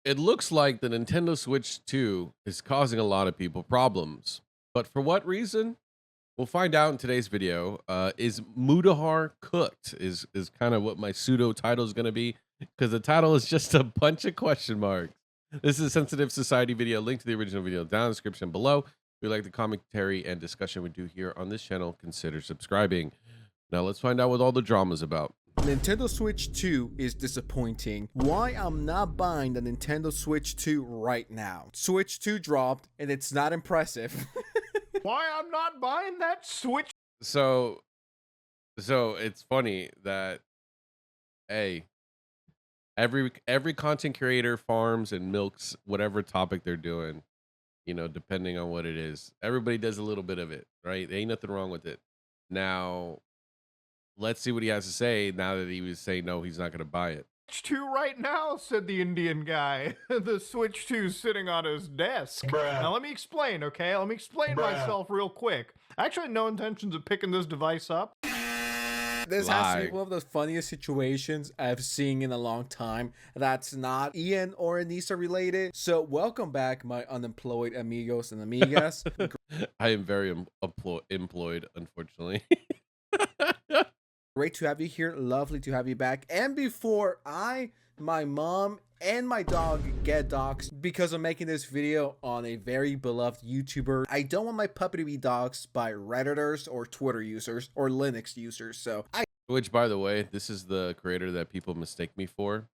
It looks like the Nintendo Switch 2 is causing a lot of people problems. But for what reason? We'll find out in today's video. Is Mudahar cooked? Is kind of what my pseudo title is going to be, because the title is just a bunch of question marks. This is a sensitive society video. Link to the original video down in the description below. If you like the commentary and discussion we do here on this channel, consider subscribing. Now let's find out what all the drama's about. Nintendo Switch 2 is disappointing. Why I'm not buying the Nintendo Switch 2 right now. Switch 2 dropped and it's not impressive. Why I'm not buying that Switch? So it's funny that every content creator farms and milks whatever topic they're doing, depending on what it is. Everybody does a little bit of it, right? There ain't nothing wrong with it. Now let's see what he has to say now that he was saying no, he's not going to buy it. Switch 2 right now, said the Indian guy. The Switch 2 sitting on his desk. Bruh. Now let me explain, okay? Let me explain myself real quick. I actually had no intentions of picking this device up. This has to be one of the funniest situations I've seen in a long time that's not Ian or Anissa related. So welcome back, my unemployed amigos and amigas. I am very employed, unfortunately. Great to have you here. Lovely to have you back. And before my mom, and my dog get doxxed because I'm making this video on a very beloved YouTuber, I don't want my puppy to be doxxed by Redditors or Twitter users or Linux users. Which, by the way, this is the creator that people mistake me for,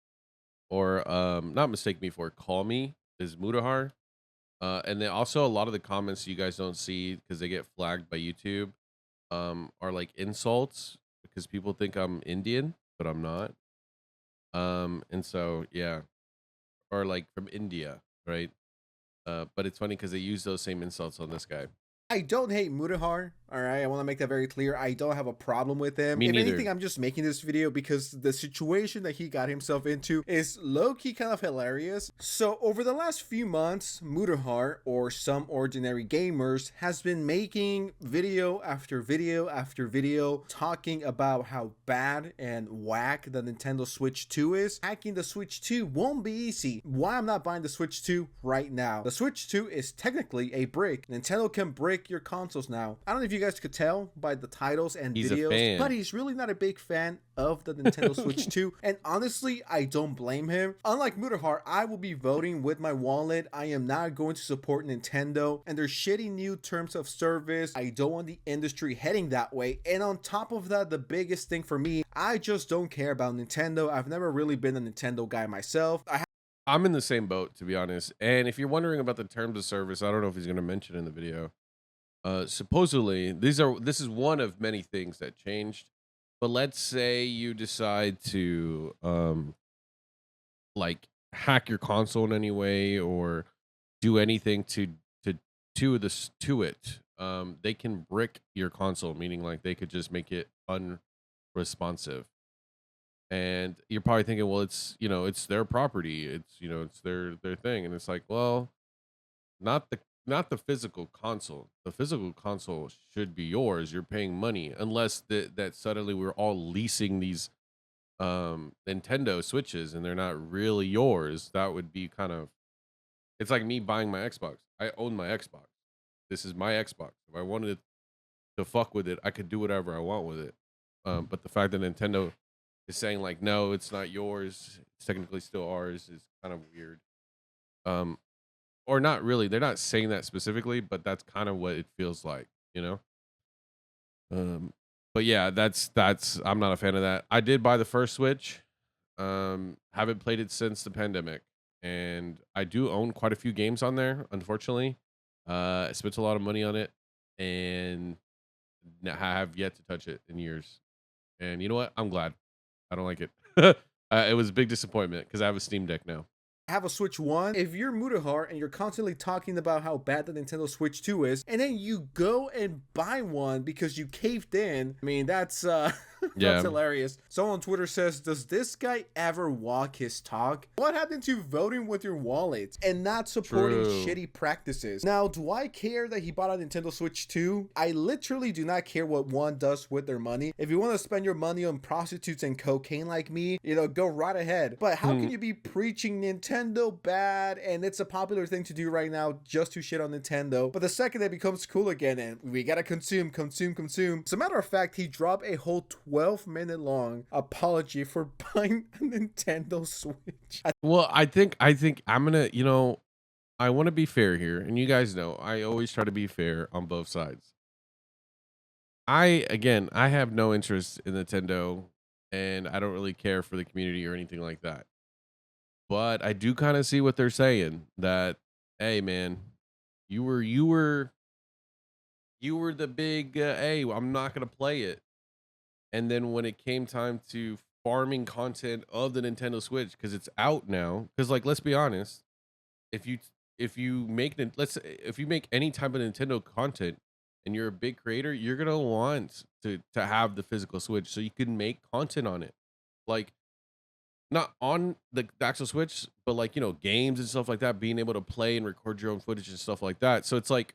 or not mistake me for, call me, is Mudahar. And then also a lot of the comments you guys don't see because they get flagged by YouTube are like insults because people think I'm Indian, but I'm not. And so yeah, or like from India, right? But it's funny because they use those same insults on this guy. I don't hate Mudahar, all right? I want to make that very clear. I don't have a problem with him. Me if neither. anything, I'm just making this video because the situation that he got himself into is low-key kind of hilarious. So over the last few months, Mudahar, or Some Ordinary Gamers, has been making video after video after video talking about how bad and whack the Nintendo Switch 2 is. Hacking the Switch 2 won't be easy. Why I'm not buying the Switch 2 right now. The Switch 2 is technically a brick. Nintendo can brick your consoles now. I don't know if you guys could tell by the titles and videos, but he's really not a big fan of the Nintendo Switch 2, and honestly, I don't blame him. Unlike Mudahar, I will be voting with my wallet. I am not going to support Nintendo and their shitty new terms of service. I don't want the industry heading that way, and on top of that, the biggest thing for me, I just don't care about Nintendo. I've never really been a Nintendo guy myself. I'm in the same boat, to be honest. And if you're wondering about the terms of service, I don't know if he's going to mention in the video. Supposedly this is one of many things that changed, but let's say you decide to like hack your console in any way or do anything to it, they can brick your console, meaning like they could just make it unresponsive. And you're probably thinking, well, it's it's their property, it's their thing, and it's like, well, not the physical console. The physical console should be yours. You're paying money, unless that suddenly we're all leasing these Nintendo Switches and they're not really yours. That would be kind of, it's like me buying my Xbox. I own my Xbox. This is my Xbox. If I wanted to fuck with it, I could do whatever I want with it. But the fact that Nintendo is saying like, no, it's not yours, it's technically still ours, is kind of weird. Or not really. They're not saying that specifically, but that's kind of what it feels like, But yeah, that's I'm not a fan of that. I did buy the first Switch. Haven't played it since the pandemic, and I do own quite a few games on there, unfortunately. I spent a lot of money on it, and I have yet to touch it in years. And you know what? I'm glad. I don't like it. It was a big disappointment because I have a Steam Deck now. Have a Switch 1. If you're Mudahar and you're constantly talking about how bad the Nintendo Switch 2 is, and then you go and buy one because you caved in, I mean, that's That's Yeah, hilarious. Someone on Twitter says, does this guy ever walk his talk? What happened to voting with your wallet and not supporting true. shitty practices? Now, do I care that he bought a Nintendo Switch 2? I literally do not care what one does with their money. If you want to spend your money on prostitutes and cocaine like me, go right ahead. But how can you be preaching Nintendo bad, and it's a popular thing to do right now just to shit on Nintendo, but the second it becomes cool again and we gotta consume. As a matter of fact, he dropped a whole 12-minute long apology for buying a Nintendo Switch. Well, I think I'm gonna, I want to be fair here, and you guys know I always try to be fair on both sides. I have no interest in Nintendo, and I don't really care for the community or anything like that. But I do kind of see what they're saying, that hey man, you were the big hey, I'm not gonna play it. And then when it came time to farming content of the Nintendo Switch, because it's out now, because like let's be honest, if you if you make any type of Nintendo content and you're a big creator, you're gonna want to have the physical Switch so you can make content on it. Like not on the actual Switch, but like games and stuff like that, being able to play and record your own footage and stuff like that. So it's like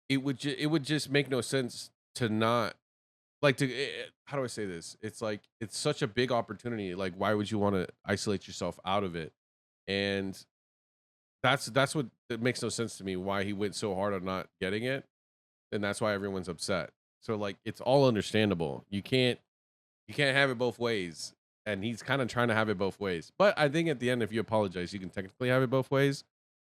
it would just make no sense to not like how do I say this? It's like it's such a big opportunity. Like why would you want to isolate yourself out of it? And that's what it makes no sense to me why he went so hard on not getting it, and that's why everyone's upset. So like it's all understandable. You can't have it both ways, and he's kind of trying to have it both ways. But I think at the end, if you apologize, you can technically have it both ways.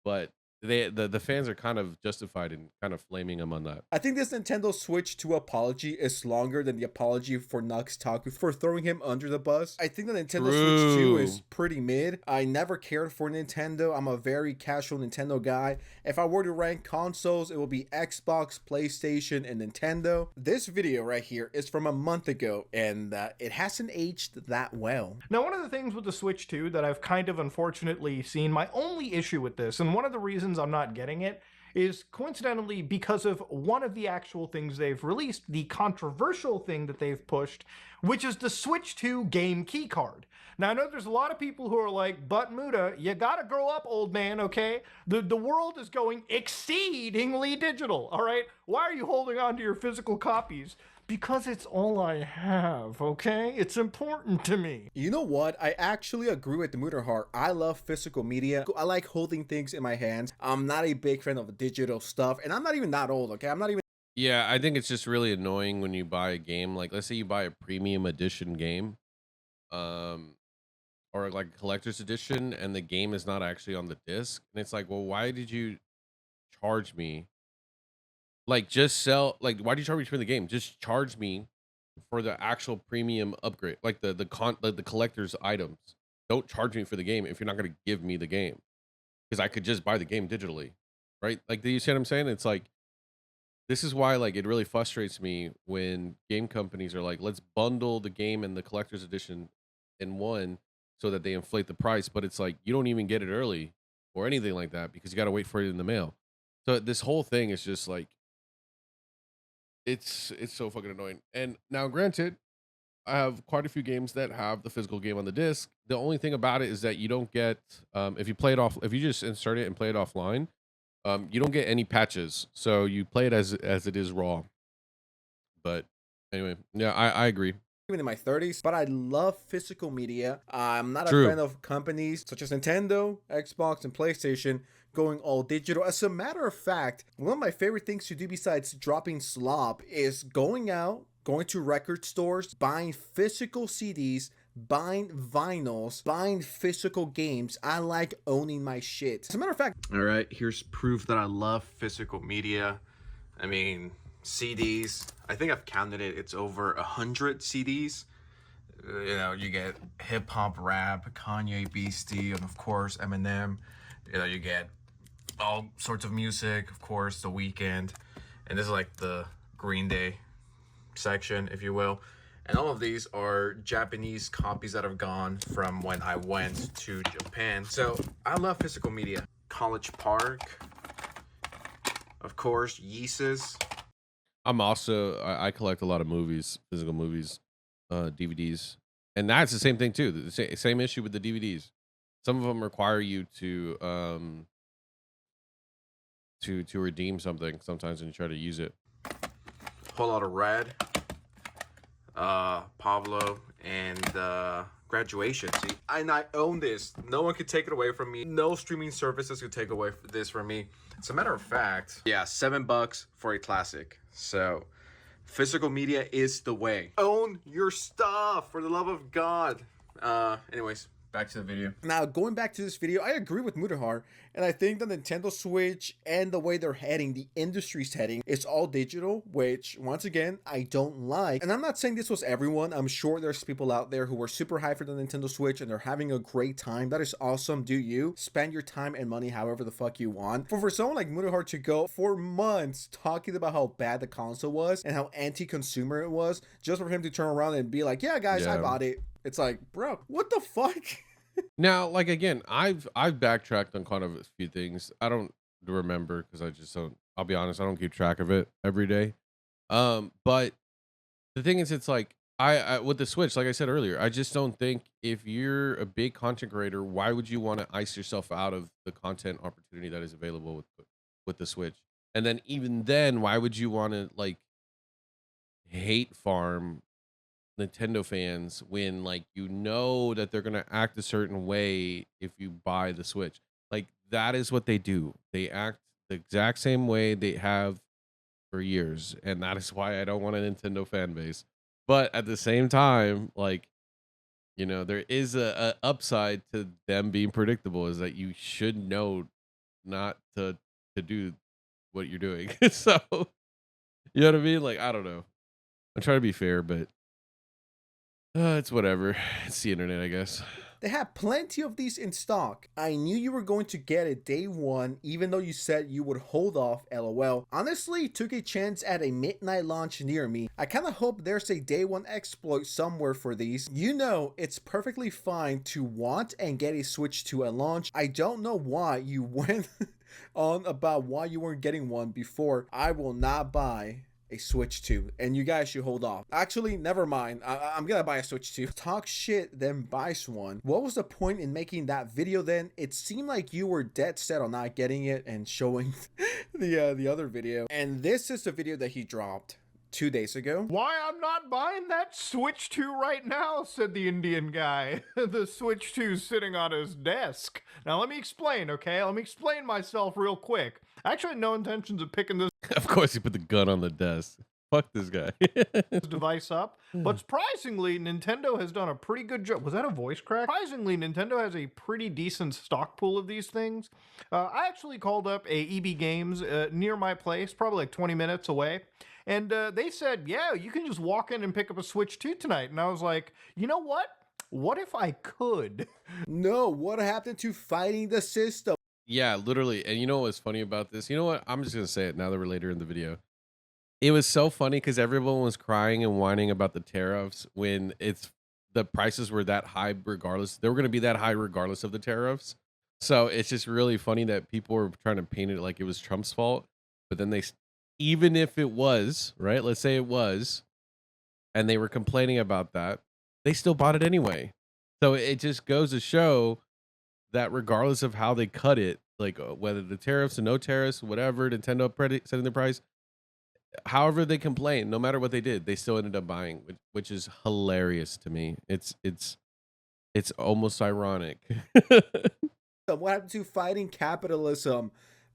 But the fans are kind of justified in kind of flaming him on that. I think this Nintendo Switch 2 apology is longer than the apology for Nux Taku for throwing him under the bus. I think the Nintendo Switch 2 is True. pretty mid. I never cared for Nintendo. I'm a very casual Nintendo guy. If I were to rank consoles, it will be Xbox, PlayStation, and Nintendo. This video right here is from a month ago, and it hasn't aged that well. Now, one of the things with the Switch 2 that I've kind of unfortunately seen, my only issue with this, and one of the reasons I'm not getting it, is coincidentally because of one of the actual things they've released, the controversial thing that they've pushed, which is the Switch 2 game keycard. Now, I know there's a lot of people who are like, but Muda, you gotta grow up, old man, okay? The world is going exceedingly digital, all right? Why are you holding on to your physical copies? Because it's all I have, okay? It's important to me. You know what? I actually agree with the muthar. I love physical media. I like holding things in my hands. I'm not a big fan of digital stuff, and I'm not even that old, okay? I'm not even. Yeah, I think it's just really annoying when you buy a game. Like, let's say you buy a premium edition game, um, or like a collector's edition, and the game is not actually on the disc, and it's like, well, why did you charge me? Like, just sell. Like, why do you charge me for the game? Just charge me for the actual premium upgrade, like the collector's items. Don't charge me for the game if you're not going to give me the game, because I could just buy the game digitally, right? Like, do you see what I'm saying? It's like this is why like it really frustrates me when game companies are like, let's bundle the game and the collector's edition in one so that they inflate the price, but it's like you don't even get it early or anything like that because you got to wait for it in the mail. So this whole thing is just like it's so fucking annoying. And now granted, I have quite a few games that have the physical game on the disc. The only thing about it is that you don't get if you play it off, if you just insert it and play it offline, you don't get any patches. So you play it as it is raw. But anyway, yeah, I agree. Even in my 30s, but I love physical media. I'm not True. a fan of companies such as Nintendo, Xbox, and PlayStation going all digital. As a matter of fact, one of my favorite things to do besides dropping slop is going out, going to record stores, buying physical CDs, buying vinyls, buying physical games. I like owning my shit. As a matter of fact, all right, here's proof that I love physical media. I mean, CDs. I think I've counted it. It's over 100 CDs. You get hip hop, rap, Kanye, Beastie, and of course Eminem. You get all sorts of music, of course, The Weeknd, and this is like the Green Day section, if you will. And all of these are Japanese copies that have gone from when I went to Japan. So I love physical media. College Park, of course, Yeezus. I'm also I collect a lot of movies, physical movies, DVDs, and that's the same thing too. The same issue with the DVDs. Some of them require you to redeem something sometimes when you try to use it. Whole lot of red. Pablo and graduation. See, and I own this. No one could take it away from me. No streaming services could take away this from me. As a matter of fact, yeah, $7 for a classic. So physical media is the way. Own your stuff, for the love of God. Anyways, back to the video. Now, going back to this video, I agree with Muthar, and I think the Nintendo Switch and the way they're heading, the industry's heading, is all digital, which, once again, I don't like. And I'm not saying this was everyone. I'm sure there's people out there who are super hyped for the Nintendo Switch and they're having a great time. That is awesome. Do you. Spend your time and money however the fuck you want. For someone like Muthar to go for months talking about how bad the console was and how anti-consumer it was, just for him to turn around and be like, yeah, guys, I bought it. It's like, bro, what the fuck? Now, like again, I've backtracked on kind of a few things. I don't remember because I just don't. I'll be honest, I don't keep track of it every day. But the thing is, it's like I with the Switch, like I said earlier, I just don't think if you're a big content creator, why would you want to ice yourself out of the content opportunity that is available with the Switch? And then even then, why would you want to like hate farm Nintendo fans when like you know that they're gonna act a certain way if you buy the Switch? Like that is what they do. They act the exact same way they have for years, and that is why I don't want a Nintendo fan base. But at the same time, like there is a upside to them being predictable. Is that you should know not to do what you're doing. So you know what I mean? Like I don't know. I'm trying to be fair, but it's whatever. It's the internet, I guess. They had plenty of these in stock. I knew you were going to get it day one, even though you said you would hold off, lol. Honestly, took a chance at a midnight launch near me. I kinda hope there's a day one exploit somewhere for these. You know, it's perfectly fine to want and get a Switch 2 at launch. I don't know why you went on about why you weren't getting one before. I will not buy a Switch 2, and you guys should hold off. Actually, never mind. I'm gonna buy a Switch 2. Talk shit, then buy one. What was the point in making that video then? It seemed like you were dead set on not getting it and showing the other video. And this is the video that he dropped 2 days ago. Why I'm not buying that Switch 2 right now, said the Indian guy. The Switch 2's sitting on his desk. Now let me explain, okay? Let me explain myself real quick. I actually had no intentions of picking this Of course, he put the gun on the desk. Fuck this guy. device up, but surprisingly, Nintendo has done a pretty good job. Was that a voice crack? Surprisingly, Nintendo has a pretty decent stock pool of these things. I actually called up a EB Games near my place, probably like 20 minutes away, and they said, yeah, you can just walk in and pick up a Switch 2 tonight. And I was like, you know what? What if I could? No, what happened to fighting the system? Yeah, literally. And you know what's funny about this? You know what? I'm just gonna say it now that we're later in the video. It was so funny because everyone was crying and whining about the tariffs when the prices were that high regardless. They were gonna be that high regardless of the tariffs. So it's just really funny that people were trying to paint it like it was Trump's fault. But then even if it was, right? Let's say it was, and they were complaining about that, they still bought it anyway. So it just goes to show that regardless of how they cut it, like whether the tariffs or no tariffs, whatever, Nintendo setting the price, however they complain, no matter what they did, they still ended up buying, which is hilarious to me. It's almost ironic. What happened to fighting capitalism?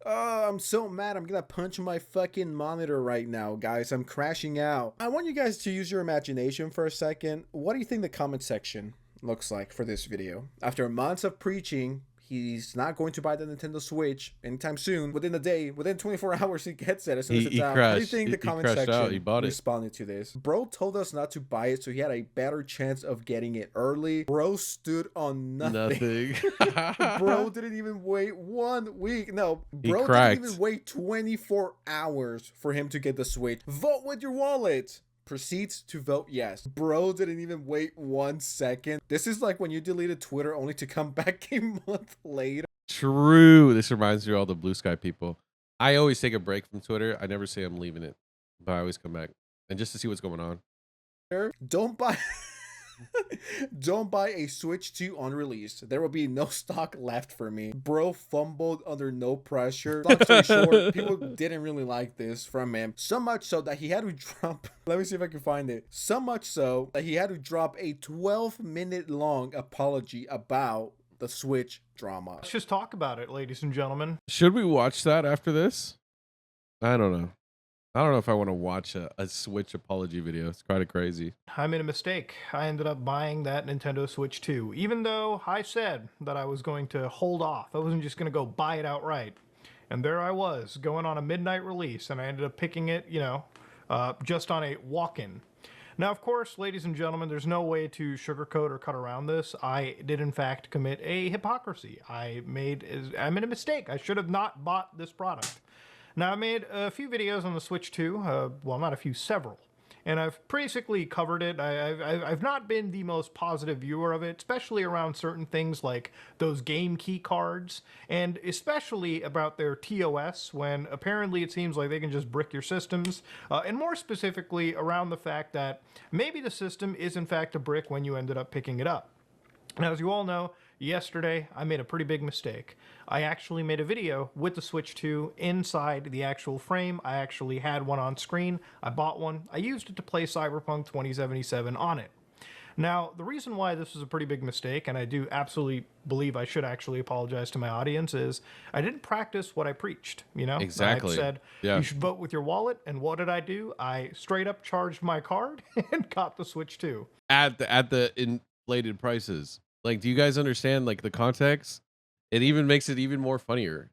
Oh, I'm so mad. I'm gonna punch my fucking monitor right now, guys. I'm crashing out. I want you guys to use your imagination for a second. What do you think the comment section looks like for this video? After months of preaching, he's not going to buy the Nintendo Switch anytime soon. Within a day, within 24 hours, he gets it as soon as it's out. How do you think the comment section responded to this? Bro told us not to buy it, so he had a better chance of getting it early. Bro stood on nothing. Bro didn't even wait 1 week. No, bro didn't even wait 24 hours for him to get the Switch. Vote with your wallet. Proceeds to vote yes. Bro didn't even wait 1 second. This is like when you deleted Twitter only to come back a month later. True. This reminds me of all the Blue Sky people. I always take a break from Twitter. I never say I'm leaving it. but I always come back and just to see what's going on. Don't buy don't buy a Switch 2 on release. There will be no stock left for me. Bro fumbled under no pressure. Long story short, people didn't really like this from him. So much so that he had to drop let me see if I can find it. So much so that he had to drop a 12-minute long apology about the Switch drama. Let's just talk about it, ladies and gentlemen. Should we watch that after this? I don't know. I don't know if I want to watch a Switch apology video. It's kind of crazy. I made a mistake. I ended up buying that Nintendo Switch 2, even though I said that I was going to hold off. I wasn't just going to go buy it outright. And there I was, going on a midnight release, and I ended up picking it, you know, just on a walk-in. Now, of course, ladies and gentlemen, there's no way to sugarcoat or cut around this. I did, in fact, commit a hypocrisy. I made a mistake. I should have not bought this product. Now, I made a few videos on the Switch 2, well, not a few, several, and I've basically covered it. I've not been the most positive viewer of it, especially around certain things like those game key cards, and especially about their TOS, when apparently it seems like they can just brick your systems, and more specifically around the fact that maybe the system is in fact a brick when you ended up picking it up. Now, as you all know, yesterday I made a pretty big mistake. I actually made a video with the Switch 2 inside the actual frame. I actually had one on screen. I bought one. I used it to play Cyberpunk 2077 on it. Now, the reason why this was a pretty big mistake, and I do absolutely believe I should actually apologize to my audience, is I didn't practice what I preached, you know? Exactly. I said, you should vote with your wallet, and what did I do? I straight up charged my card and got the Switch 2. At the inflated prices. Like, do you guys understand, like, the context? It even makes it even more funnier.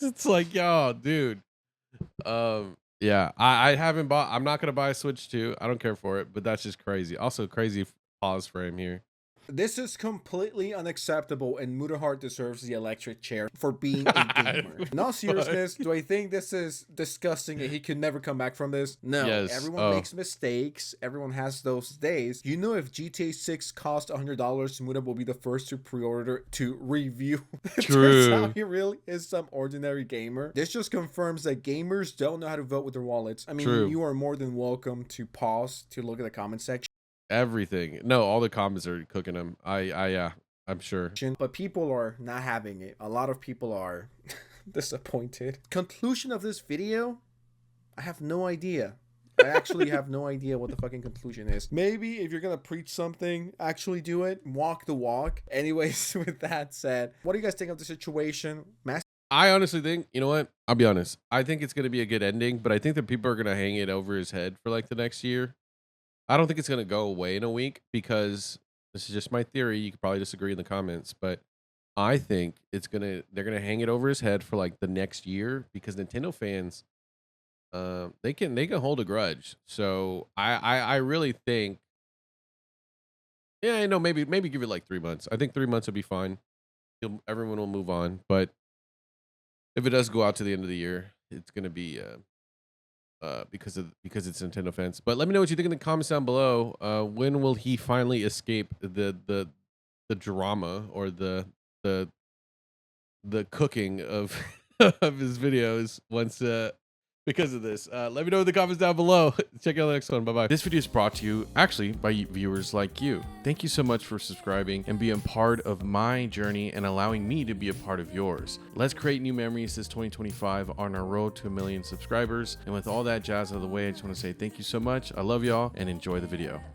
It's like, yo, dude. Yeah, I haven't bought. I'm not gonna buy a Switch 2. I don't care for it, but that's just crazy. Also, crazy pause frame here. This is completely unacceptable, and Muthar deserves the electric chair for being a gamer. In all seriousness, do I think this is disgusting and he could never come back from this? No. Yes. Everyone makes mistakes. Everyone has those days. You know, if GTA 6 cost $100, Muthar will be the first to pre-order to review. True. Turns out he really is some ordinary gamer. This just confirms that gamers don't know how to vote with their wallets. I mean, you are more than welcome to pause to look at the comment section. Everything. No, all the comments are cooking them. Yeah, I'm sure. But people are not having it. A lot of people are disappointed. Conclusion of this video? I have no idea. I actually have no idea what the fucking conclusion is. Maybe if you're gonna preach something, actually do it. Walk the walk. Anyways, with that said, what do you guys think of the situation? I honestly think, you know what? I'll be honest. I think it's gonna be a good ending, but I think that people are gonna hang it over his head for like the next year. I don't think it's going to go away in a week because this is just my theory. You could probably disagree in the comments, but I think they're going to hang it over his head for like the next year because Nintendo fans, they can hold a grudge. So I really think, yeah, I know maybe give it like 3 months. I think 3 months would be fine. Everyone will move on. But if it does go out to the end of the year, it's going to be, because it's Nintendo fans. But let me know what you think in the comments down below. When will he finally escape the drama or the cooking of of his videos once because of this? Let me know in the comments down below. Check out the next one. Bye bye. This video is brought to you actually by viewers like you. Thank you so much for subscribing and being part of my journey and allowing me to be a part of yours. Let's create new memories this 2025 on our road to 1 million subscribers. And with all that jazz out of the way, I just want to say thank you so much. I love y'all and enjoy the video.